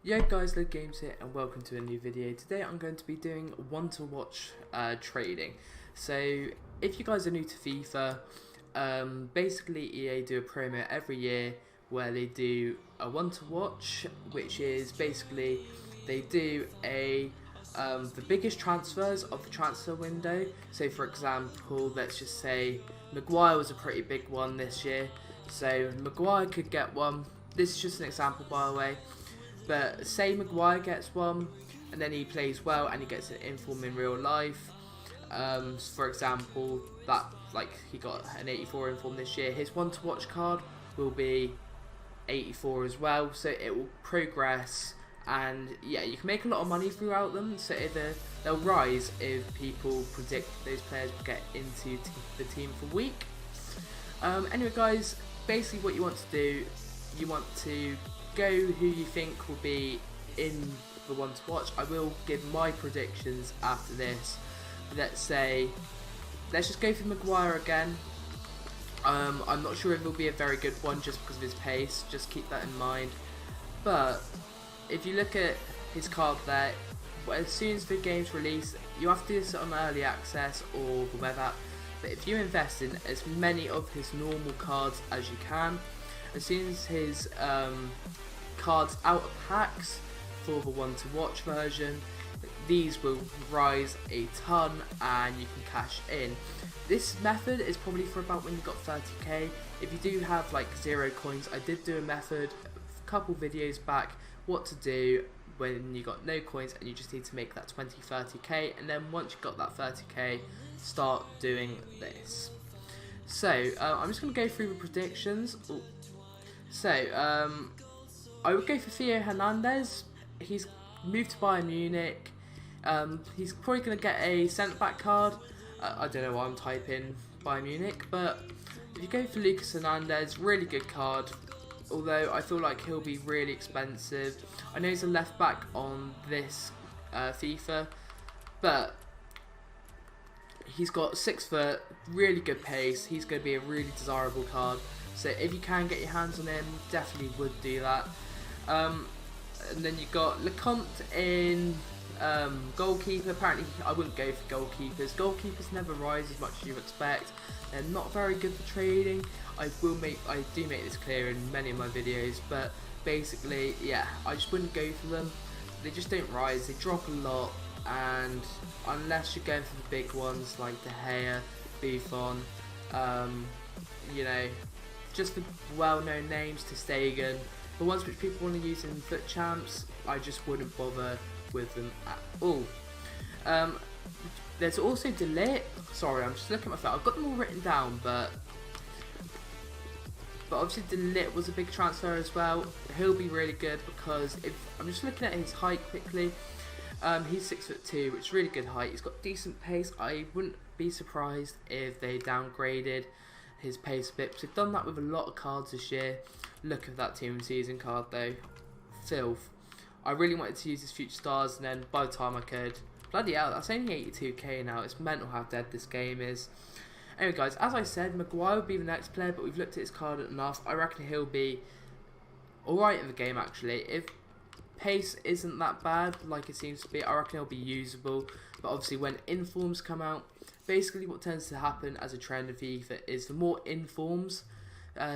Yo guys, Lid Games here and welcome to a new video. Today I'm going to be doing one to watch trading. So if you guys are new to FIFA, basically EA do a promo every year where they do a one to watch, which is basically they do the biggest transfers of the transfer window. So for example, let's just say Maguire was a pretty big one this year, so Maguire could get one. This is just an example, by the way. But say Maguire gets one, and then he plays well, and he gets an inform in real life. For example, that he got an 84 inform this year. His one to watch card will be 84 as well, so it will progress, and yeah, you can make a lot of money throughout them. So they'll rise if people predict those players will get into the team for week. Anyway, guys, basically what you want to do, you want to go who you think will be in the one to watch. I will give my predictions after this. Let's just go for Maguire again. I'm not sure if it will be a very good one just because of his pace, just keep that in mind. But if you look at his card there, as soon as the game's released, you have to do this on early access or the web app. But if you invest in as many of his normal cards as you can, as soon as his cards out of packs for the one to watch version, these will rise a ton and you can cash in. This method is probably for about when you got 30k. If you do have like 0 coins, I did do a method a couple videos back what to do when you got no coins and you just need to make that 20-30k, and then once you got that 30k, start doing this. So I'm just going to go through the predictions. Ooh. So I would go for Theo Hernandez. He's moved to Bayern Munich. He's probably going to get a centre back card. I don't know why I'm typing Bayern Munich, but if you go for Lucas Hernandez, really good card. Although I feel like he'll be really expensive. I know he's a left back on this FIFA, but he's got 6 foot, really good pace. He's going to be a really desirable card. So if you can get your hands on him, definitely would do that. And then you got Lecomte in goalkeeper. Apparently I wouldn't go for goalkeepers. Goalkeepers never rise as much as you expect. They're not very good for trading. I do make this clear in many of my videos, but basically, yeah, I just wouldn't go for them. They just don't rise. They drop a lot, and unless you're going for the big ones like De Gea, Buffon, you know, just the well-known names, to Stegen, the ones which people want to use in foot champs, I just wouldn't bother with them at all. There's also Delete. Sorry, I'm just looking at my phone. I've got them all written down, but obviously Delete was a big transfer as well. He'll be really good because if I'm just looking at his height quickly, he's 6'2", which is really good height. He's got decent pace. I wouldn't be surprised if they downgraded his pace a bit, because they've done that with a lot of cards this year. Look at that team season card though, filth. I really wanted to use his future stars, and then by the time I could, bloody hell, that's only 82k now. It's mental how dead this game is. Anyway guys, as I said, Maguire would be the next player, but we've looked at his card enough. I reckon he'll be alright in the game actually. If pace isn't that bad like it seems to be, I reckon he'll be usable. But obviously when informs come out, basically what tends to happen as a trend of FIFA is the more informs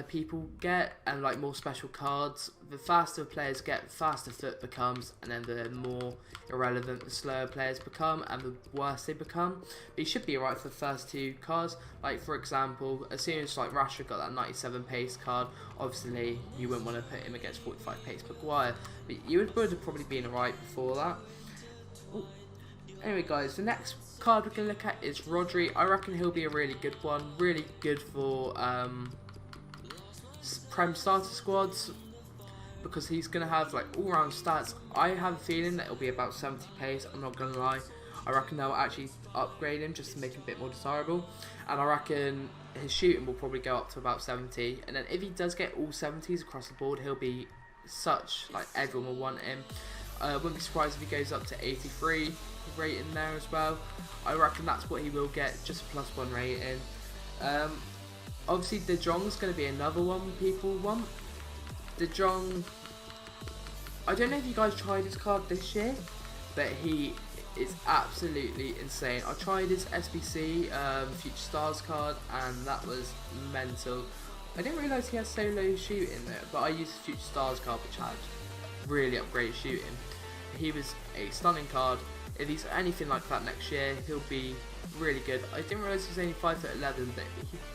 people get, and like more special cards, the faster players get, the faster foot becomes, and then the more irrelevant the slower players become, and the worse they become. But he should be alright for the first 2 cards. Like for example, as soon as like Rashford got that 97 pace card, obviously you wouldn't want to put him against 45 pace Maguire, but you would have probably been alright before that. Ooh. Anyway guys, the next card we're going to look at is Rodri. I reckon he'll be a really good one, really good for Prem starter squads, because he's going to have like all-round stats. I have a feeling that it'll be about 70 pace, I'm not going to lie. I reckon they'll actually upgrade him just to make him a bit more desirable, and I reckon his shooting will probably go up to about 70, and then if he does get all 70s across the board, he'll be such, like, everyone will want him. Wouldn't be surprised if he goes up to 83 rating there as well. I reckon that's what he will get, just a +1 rating. Obviously De Jong's going to be another one people want. De Jong, I don't know if you guys tried his card this year, but he is absolutely insane. I tried his SBC Future Stars card, and that was mental. I didn't realise he has solo shooting there, but I used his Future Stars card, which had really upgraded shooting. He was a stunning card. If he's anything like that next year, he'll be really good. I didn't realise he was only 5'11", but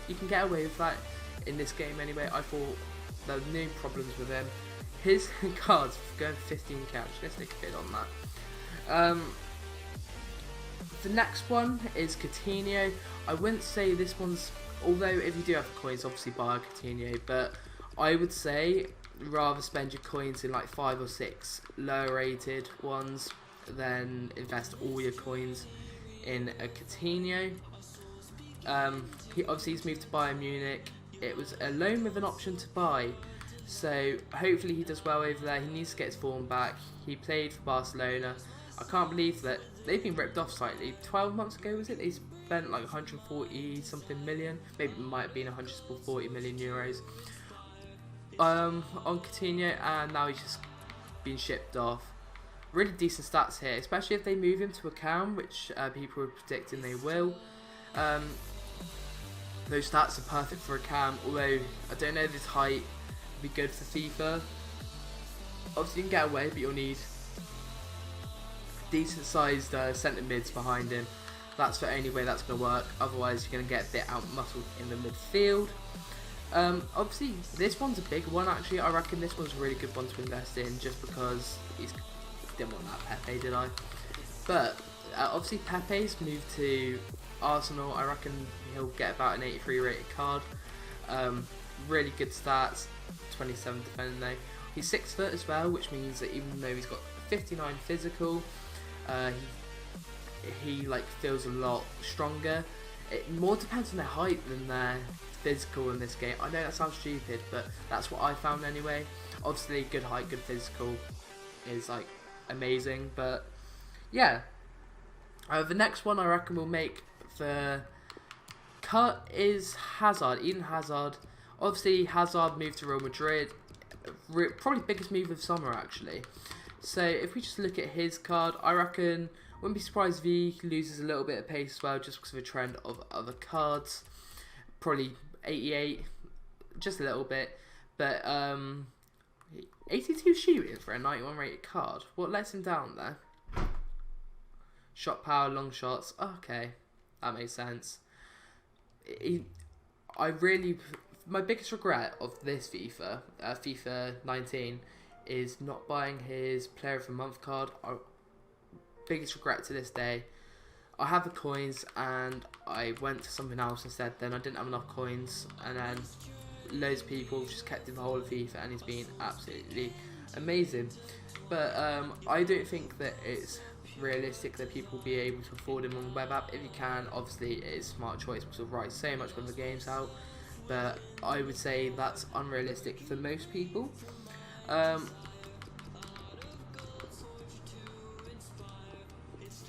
you can get away with that in this game anyway. I thought there were no problems with him. His cards going 15k. I'm just going to stick a bid on that. The next one is Coutinho. I wouldn't say this one's, although if you do have the coins, obviously buy a Coutinho, but I would say rather spend your coins in like 5 or 6 lower rated ones than invest all your coins in a Coutinho. He's moved to Bayern Munich. It was a loan with an option to buy, so hopefully he does well over there. He needs to get his form back. He played for Barcelona. I can't believe that they've been ripped off slightly. 12 months ago, was it? They spent like 140 something million. Maybe it might have been 140 million euros on Coutinho, and now he's just been shipped off. Really decent stats here, especially if they move him to a cam, which people are predicting they will. Those stats are perfect for a cam, although I don't know if his height would be good for FIFA. Obviously you can get away, but you'll need decent sized centre mids behind him. That's the only way that's going to work, otherwise you're going to get a bit out muscled in the midfield. Obviously this one's a big one actually. I reckon this one's a really good one to invest in, just because didn't want that Pepe, did I? But obviously Pepe's moved to Arsenal. I reckon he'll get about an 83 rated card. Really good stats, 27 defending though. He's 6 foot as well, which means that even though he's got 59 physical, he like feels a lot stronger. It more depends on their height than their physical in this game. I know that sounds stupid, but that's what I found anyway. Obviously good height, good physical is like amazing, but yeah. The next one I reckon we'll make the cut is Hazard, Eden Hazard. Obviously Hazard moved to Real Madrid, probably biggest move of summer actually. So if we just look at his card, I reckon wouldn't be surprised if he loses a little bit of pace as well, just because of a trend of other cards. Probably 88, just a little bit, but 82 shooting for a 91 rated card. What lets him down there? Shot power, long shots. Okay, that makes sense. My biggest regret of this FIFA, FIFA 19, is not buying his Player of the Month card. Biggest regret to this day. I have the coins and I went to something else instead. Then I didn't have enough coins, and then loads of people just kept in the whole of FIFA, and he's been absolutely amazing. But I don't think that it's realistic that people will be able to afford him on the web app. If you can, obviously it is a smart choice because it writes so much when the game's out, but I would say that's unrealistic for most people.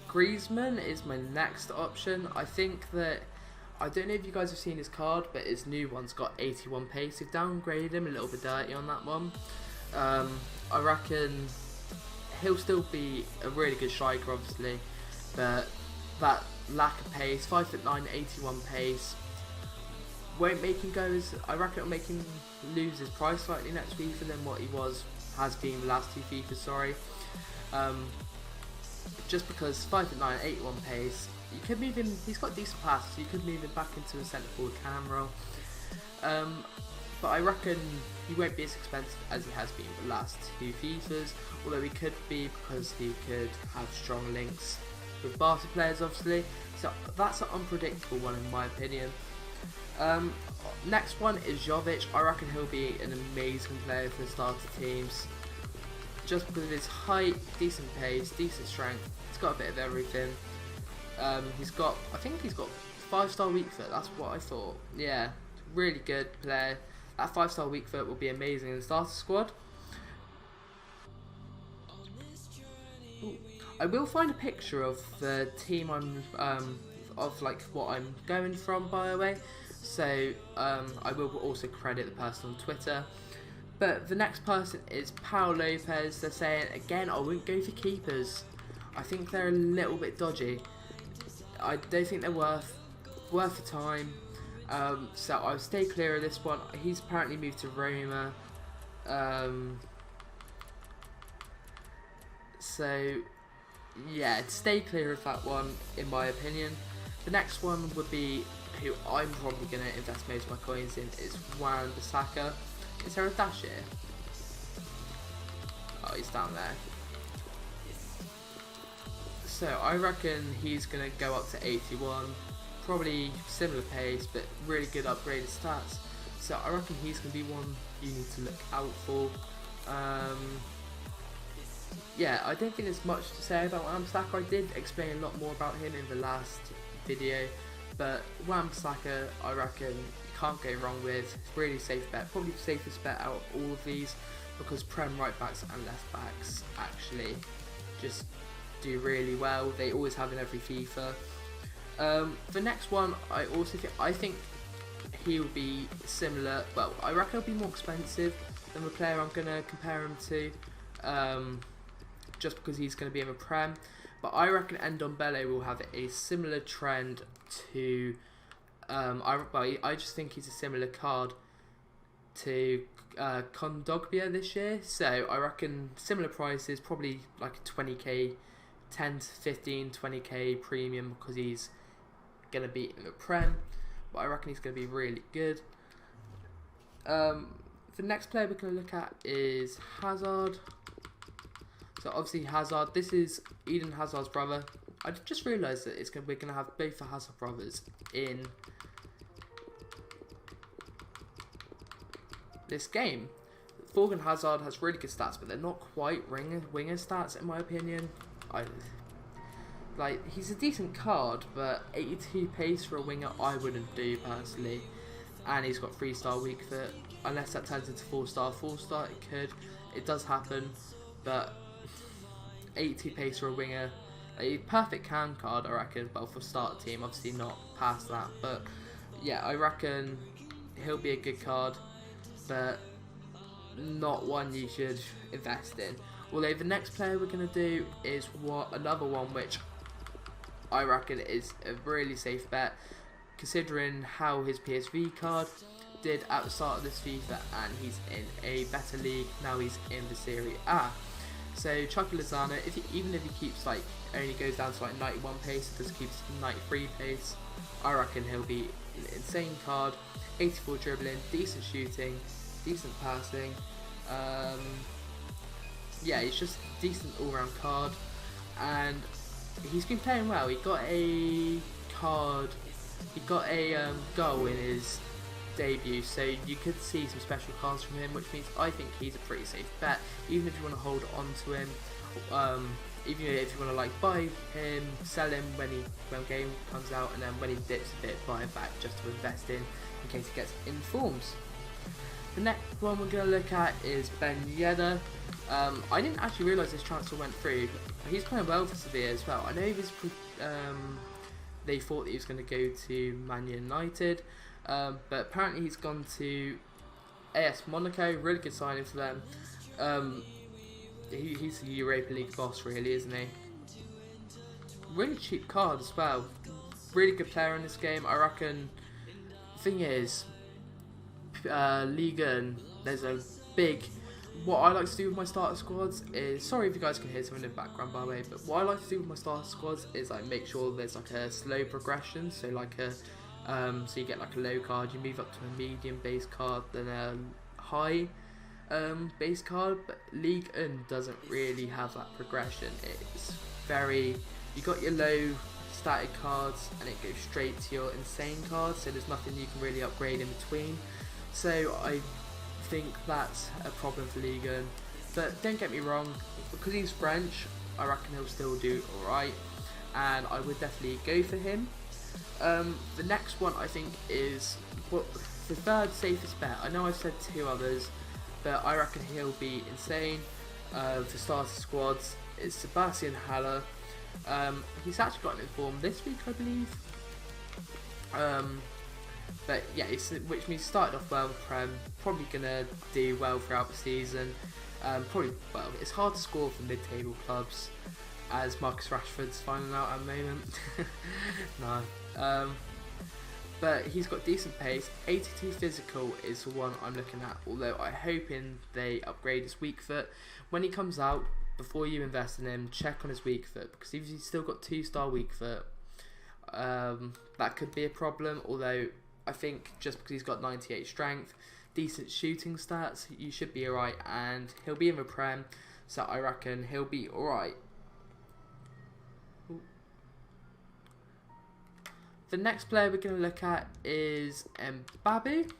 Griezmann is my next option. I think that, I don't know if you guys have seen his card, but his new one's got 81 pace. They've downgraded him a little bit dirty on that one. I reckon he'll still be a really good striker obviously, but that lack of pace, 5'9", 81 pace, won't make him go as, I reckon it'll make him lose his price slightly next FIFA than what he has been the last 2 FIFA, sorry. Just because 5'9", 81 pace, you could move him, he's got decent passes, so you could move him back into a centre forward cam role. But I reckon he won't be as expensive as he has been the last 2 FIFAs, although he could be, because he could have strong links with Barca players obviously, so that's an unpredictable one in my opinion. Next one is Jovic. I reckon he'll be an amazing player for the starter teams, just because of his height, decent pace, decent strength. He's got a bit of everything. I think he's got 5-star weak foot, that's what I thought. Yeah, really good player. That 5-star weak foot will be amazing in the starter squad. Ooh. I will find a picture of the team of like what I'm going from, by the way. So I will also credit the person on Twitter. But the next person is Pau Lopez. They're saying, again, I wouldn't go for keepers. I think they're a little bit dodgy. I don't think they're worth the time. So I'll stay clear of this one. He's apparently moved to Roma. So yeah, stay clear of that one in my opinion. The next one would be who I'm probably going to invest most of my coins in is Wan-Bissaka. Is there a dash here? Oh, he's down there. So I reckon he's going to go up to 81. Probably similar pace, but really good upgraded stats. So I reckon he's going to be one you need to look out for. Yeah, I don't think there's much to say about Wan-Bissaka. I did explain a lot more about him in the last video, but Wan-Bissaka, I reckon you can't go wrong with. It's really safe bet, probably the safest bet out of all of these, because Prem right backs and left backs actually just do really well. They always have in every FIFA. The next one, I think he will be similar. Well, I reckon he'll be more expensive than the player I'm going to compare him to, just because he's going to be in the Prem. But I reckon Ndombele will have a similar trend to. I just think he's a similar card to Kondogbia this year. So I reckon similar prices, probably like a 20k, 10 to 15, 20k premium, because he's going to be in the Prem. But I reckon he's going to be really good. The next player we're going to look at is Hazard. So obviously Hazard, this is Eden Hazard's brother. I just realised that we're going to have both the Hazard brothers in this game. Thorgan Hazard has really good stats, but they're not quite winger stats in my opinion. He's a decent card, but 82 pace for a winger I wouldn't do personally. And he's got 3-star weak foot. Unless that turns into 4-star, it could. It does happen, but 82 pace for a winger, a perfect cam card I reckon, but for starter team, obviously not past that. But yeah, I reckon he'll be a good card, but not one you should invest in. Although the next player we're going to do is another one which I reckon is a really safe bet, considering how his PSV card did at the start of this FIFA, and he's in a better league now. He's in the Serie A. So Chucky Lozano, even if he keeps only goes down to 91 pace, just keeps 93 pace, I reckon he'll be an insane card. 84 dribbling, decent shooting, decent passing. Yeah, he's just a decent all-round card, and he's been playing well. He got a goal in his debut, so you could see some special cards from him, which means I think he's a pretty safe bet, even if you want to hold on to him, even if you want to buy him, sell him when game comes out, and then when he dips a bit, buy him back just to invest in case he gets in forms. The next one we're going to look at is Ben Yedder. I didn't actually realise this transfer went through. He's playing well for Sevilla as well. I know they thought that he was going to go to Man United, but apparently he's gone to AS Monaco. Really good signing for them. He's the Europa League boss, really, isn't he? Really cheap card as well. Really good player in this game, I reckon. Thing is, Liga, there's a big. What I like to do with my starter squads is, sorry if you guys can hear someone in the background by the way, but what I like to do with my starter squads is make sure there's a slow progression. So so you get a low card, you move up to a medium base card, then a high base card. But Ligue 1 doesn't really have that progression. It's very, you got your low static cards and it goes straight to your insane cards, so there's nothing you can really upgrade in between. So I think that's a problem for Ligue 1. But don't get me wrong, because he's French, I reckon he'll still do alright, and I would definitely go for him. The next one I think is the third safest bet. I know I've said two others, but I reckon he'll be insane for starter squads. It's Sebastian Haller. He's actually gotten in form this week, I believe. But yeah, which means he started off well with Prem, probably going to do well throughout the season. Well, it's hard to score for mid-table clubs, as Marcus Rashford's finding out at the moment. No. But he's got decent pace. 82 physical is the one I'm looking at, although I'm hoping they upgrade his weak foot. When he comes out, before you invest in him, check on his weak foot, because if he's still got 2-star weak foot, that could be a problem, although I think just because he's got 98 strength, decent shooting stats, you should be alright, and he'll be in the Prem, so I reckon he'll be alright. The next player we're going to look at is Mbappe.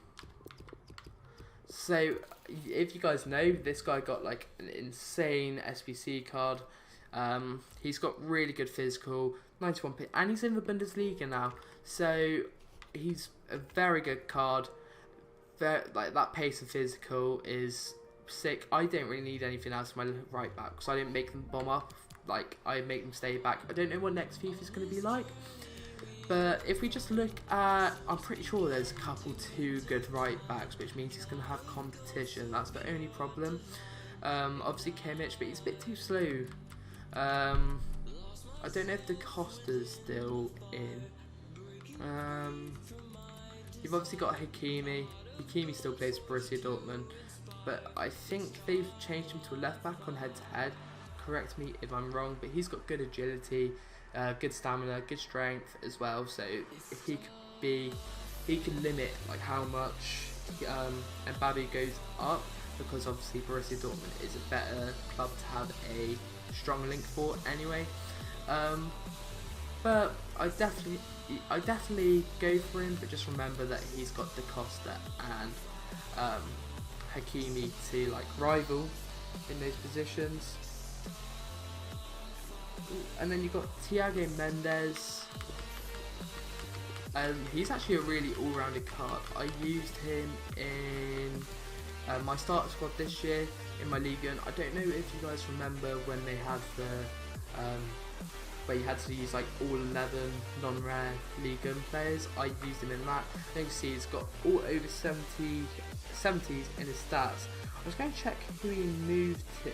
So, if you guys know, this guy got like an insane SBC card. He's got really good physical, 91 pit, and he's in the Bundesliga now. So, he's a very good card. Like that pace and physical is sick. I don't really need anything else in my right back, because I didn't make them bomb up. Like, I make them stay back. I don't know what next FIFA is going to be like. But if we just look at, I'm pretty sure there's a couple 2 good right backs, which means he's going to have competition. That's the only problem. Obviously Kimmich, but he's a bit too slow. I don't know if the Costa's still in. You've obviously got Hakimi. Hakimi still plays for Borussia Dortmund, but I think they've changed him to a left back on head-to-head. Correct me if I'm wrong, but he's got good agility. Good stamina, good strength as well, so he can limit like how much Mbappe goes up, because obviously Borussia Dortmund is a better club to have a strong link for anyway. But I definitely go for him, but just remember that he's got Da Costa and Hakimi to like rival in those positions. And then you've got Thiago Mendes. He's actually a really all-rounded card. I used him in my starter squad this year in my Liga. I don't know if you guys remember when they had the where you had to use like all 11 non-rare Liga players. I used him in that. You can see he's got all over 70s in his stats. I was going to check who he moved to.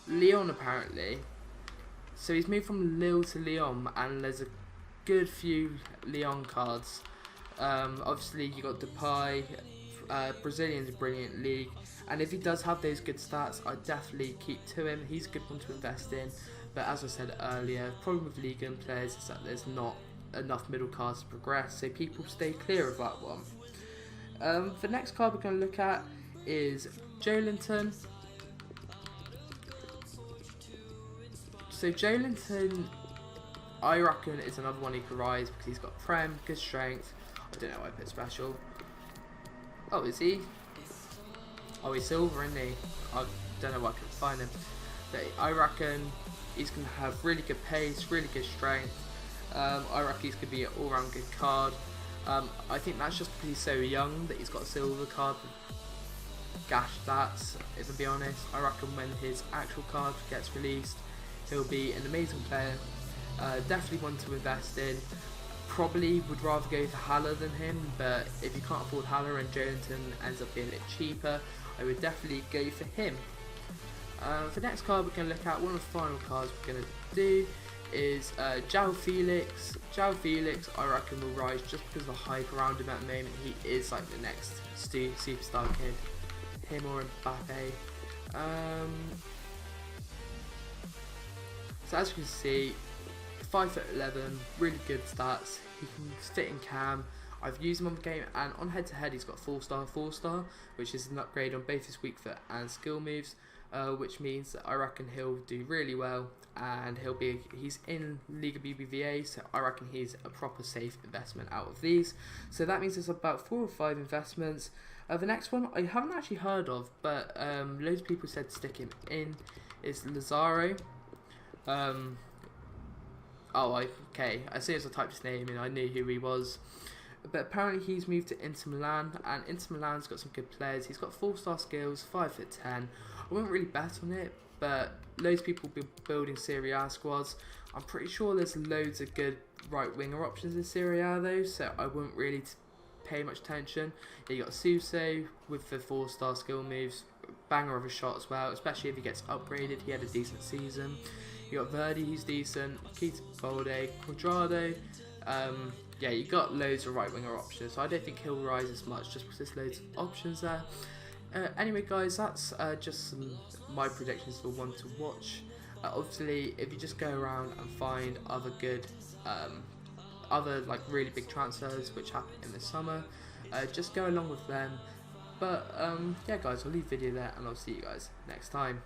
Lyon apparently. So he's moved from Lille to Lyon, and there's a good few Lyon cards. Obviously you got Depay. Brazilian's a brilliant league, and if he does have those good stats, I definitely keep to him. He's a good one to invest in, but as I said earlier, problem with Ligue 1 players is that there's not enough middle cards to progress, so people stay clear of that one. The next card we're going to look at is Joelinton. So Joelinton, I reckon, is another one who could rise because he's got Prem, good strength. I don't know why I put special. Oh, is he? Oh, he's silver, isn't he? I don't know why I couldn't find him. But I reckon he's going to have really good pace, really good strength. I reckon he's going to be an all-round good card. I think that's just because he's so young that he's got a silver card with gash stats, if I'm being honest. I reckon when his actual card gets released, he'll be an amazing player. Definitely one to invest in. Probably would rather go for Haller than him, but if you can't afford Haller and Joelinton ends up being a bit cheaper, I would definitely go for him. For the next card we're going to look at, one of the final cards we're going to do is João Felix. João Felix, I reckon, will rise just because of the hype around him at the moment. He is like the next superstar kid. Him or Mbappe. So as you can see, 5'11", really good stats. He can fit in cam. I've used him on the game, and on head-to-head he's got 4-star, which is an upgrade on both his weak foot and skill moves, which means that I reckon he'll do really well, and he's in Liga BBVA, so I reckon he's a proper safe investment out of these. So that means there's about 4 or 5 investments. The next one I haven't actually heard of, but loads of people said stick him in, is Lazaro. Okay, as soon as I typed his name in, I knew who he was. But apparently he's moved to Inter Milan, and Inter Milan's got some good players. He's got 4-star skills, 5'10". I wouldn't really bet on it, but loads of people will be building Serie A squads. I'm pretty sure there's loads of good right winger options in Serie A though, so I wouldn't really pay much attention. Yeah, you got Suso with the 4-star skill moves, banger of a shot as well, especially if he gets upgraded. He had a decent season. You got Verdi, who's decent, Keita Balde, Quadrado. Yeah, you got loads of right winger options, so I don't think he'll rise as much just because there's loads of options there. Anyway guys, that's just my predictions for one to watch. Obviously, if you just go around and find other good, other like really big transfers which happen in the summer, just go along with them. But yeah guys, I'll leave the video there and I'll see you guys next time.